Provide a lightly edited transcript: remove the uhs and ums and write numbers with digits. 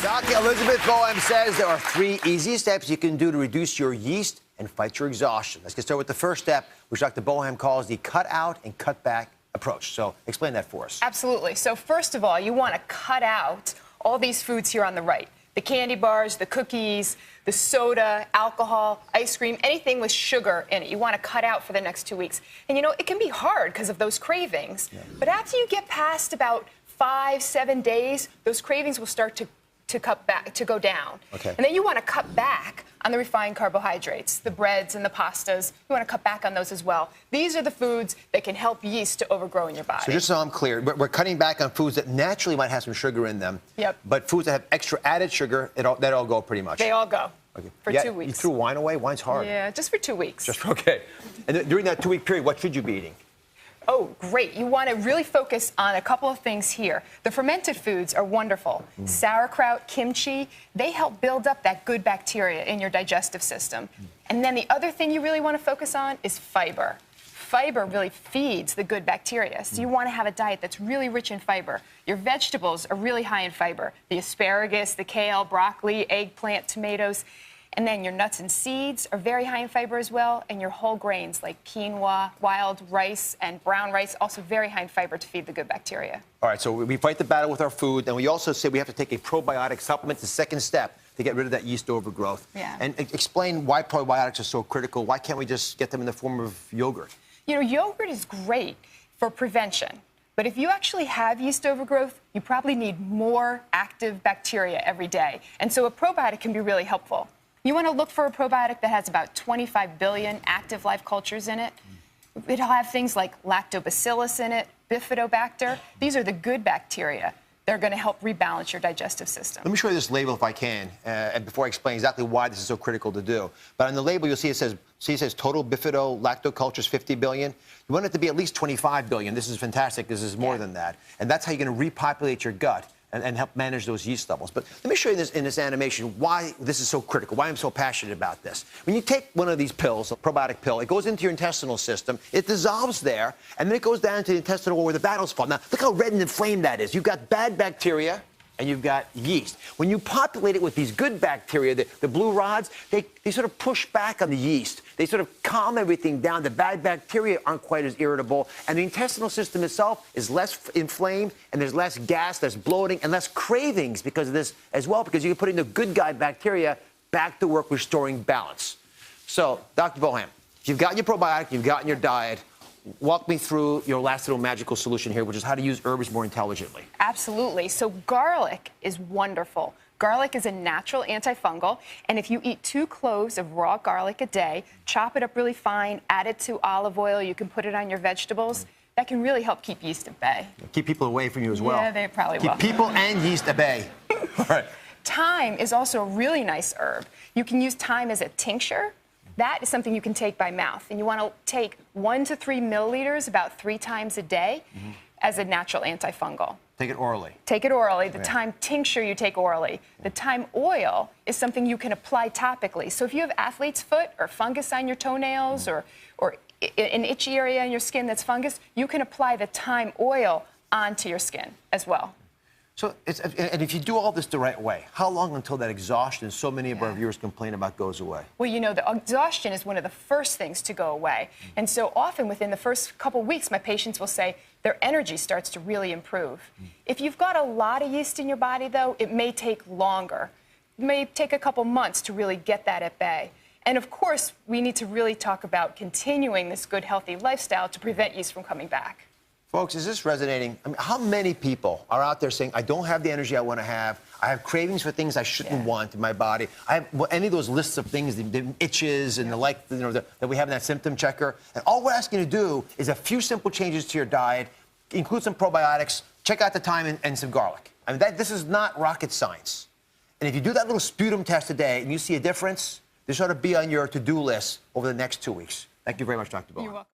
Dr. Elizabeth Bohem says there are 3 easy steps you can do to reduce your yeast and fight your exhaustion. Let's get started with the first step, which Dr. Bohem calls the cut out and cut back approach. So explain that for us. Absolutely. So first of all, you want to cut out all these foods here on the right. The candy bars, the cookies, the soda, alcohol, ice cream, anything with sugar in it. You want to cut out for the next 2 weeks. And you know, it can be hard because of those cravings. Yeah. But after you get past about 5-7 days, those cravings will start to go down. Okay. And then you want to cut back on the refined carbohydrates, the breads and the pastas. You want to cut back on those as well. These are the foods that can help yeast to overgrow in your body. So just so I'm clear, we're cutting back on foods that naturally might have some sugar in them. Yep. But foods that have extra added sugar, that all go pretty much. They all go. Okay. For 2 weeks. You threw wine away? Wine's hard. Yeah, just for 2 weeks. Okay. And during that 2-week period, what should you be eating? Oh, great. You want to really focus on a couple of things here. The fermented foods are wonderful. Sauerkraut, kimchi, they help build up that good bacteria in your digestive system. And then the other thing you really want to focus on is fiber. Fiber really feeds the good bacteria. So you want to have a diet that's really rich in fiber. Your vegetables are really high in fiber. The asparagus, the kale, broccoli, eggplant, tomatoes. And then your nuts and seeds are very high in fiber as well. And your whole grains like quinoa, wild rice, and brown rice, also very high in fiber to feed the good bacteria. All right, so we fight the battle with our food, and we also say we have to take a probiotic supplement, the second step, to get rid of that yeast overgrowth. Yeah. And explain why probiotics are so critical. Why can't we just get them in the form of yogurt? You know, yogurt is great for prevention. But if you actually have yeast overgrowth, you probably need more active bacteria every day. And so a probiotic can be really helpful. You want to look for a probiotic that has about 25 billion active live cultures in it. It'll have things like lactobacillus in it, bifidobacter. These are the good bacteria. They're going to help rebalance your digestive system. Let me show you this label if I can, and before I explain exactly why this is so critical to do. But on the label, you'll see it says total bifidolactocultures 50 billion. You want it to be at least 25 billion. This is fantastic. This is more than that. And that's how you're going to repopulate your gut and help manage those yeast levels. But let me show you this in this animation why this is so critical, why I'm so passionate about this. When you take one of these pills, a probiotic pill, it goes into your intestinal system, it dissolves there, and then it goes down to the intestinal wall where the battle's fought. Now, look how red and inflamed that is. You've got bad bacteria, and you've got yeast. When you populate it with these good bacteria, the blue rods, they sort of push back on the yeast. They sort of calm everything down. The bad bacteria aren't quite as irritable, and the intestinal system itself is less inflamed, and there's less gas, less bloating, and less cravings because of this as well, because you can put in the good guy bacteria back to work restoring balance. So, Dr. Bohem, if you've got your probiotic, you've got in your diet, walk me through your last little magical solution here, which is how to use herbs more intelligently. Absolutely. So garlic is wonderful. Garlic is a natural antifungal, and if you eat 2 cloves of raw garlic a day, chop it up really fine, add it to olive oil, you can put it on your vegetables, that can really help keep yeast at bay. Keep people away from you as well. Yeah, they probably will. Keep people and yeast at bay. All right. Thyme is also a really nice herb. You can use thyme as a tincture. That is something you can take by mouth. And you want to take 1 to 3 milliliters about 3 times a day as a natural antifungal. Take it orally. Take it orally. The thyme tincture you take orally. The thyme oil is something you can apply topically. So if you have athlete's foot or fungus on your toenails or an itchy area in your skin that's fungus, you can apply the thyme oil onto your skin as well. So, and if you do all this the right way, how long until that exhaustion so many of our viewers complain about goes away? Well, you know, the exhaustion is one of the first things to go away. And so often within the first couple weeks, my patients will say their energy starts to really improve. If you've got a lot of yeast in your body, though, it may take longer. It may take a couple months to really get that at bay. And of course, we need to really talk about continuing this good, healthy lifestyle to prevent yeast from coming back. Folks, is this resonating? I mean, how many people are out there saying, I don't have the energy I want to have, I have cravings for things I shouldn't want in my body, I have any of those lists of things, the itches and the like, you know, that we have in that symptom checker, and all we're asking you to do is a few simple changes to your diet, include some probiotics, check out the thyme and some garlic. I mean, this is not rocket science. And if you do that little sputum test today and you see a difference, this ought to be on your to-do list over the next 2 weeks. Thank you very much, Dr. Bohem. You're welcome.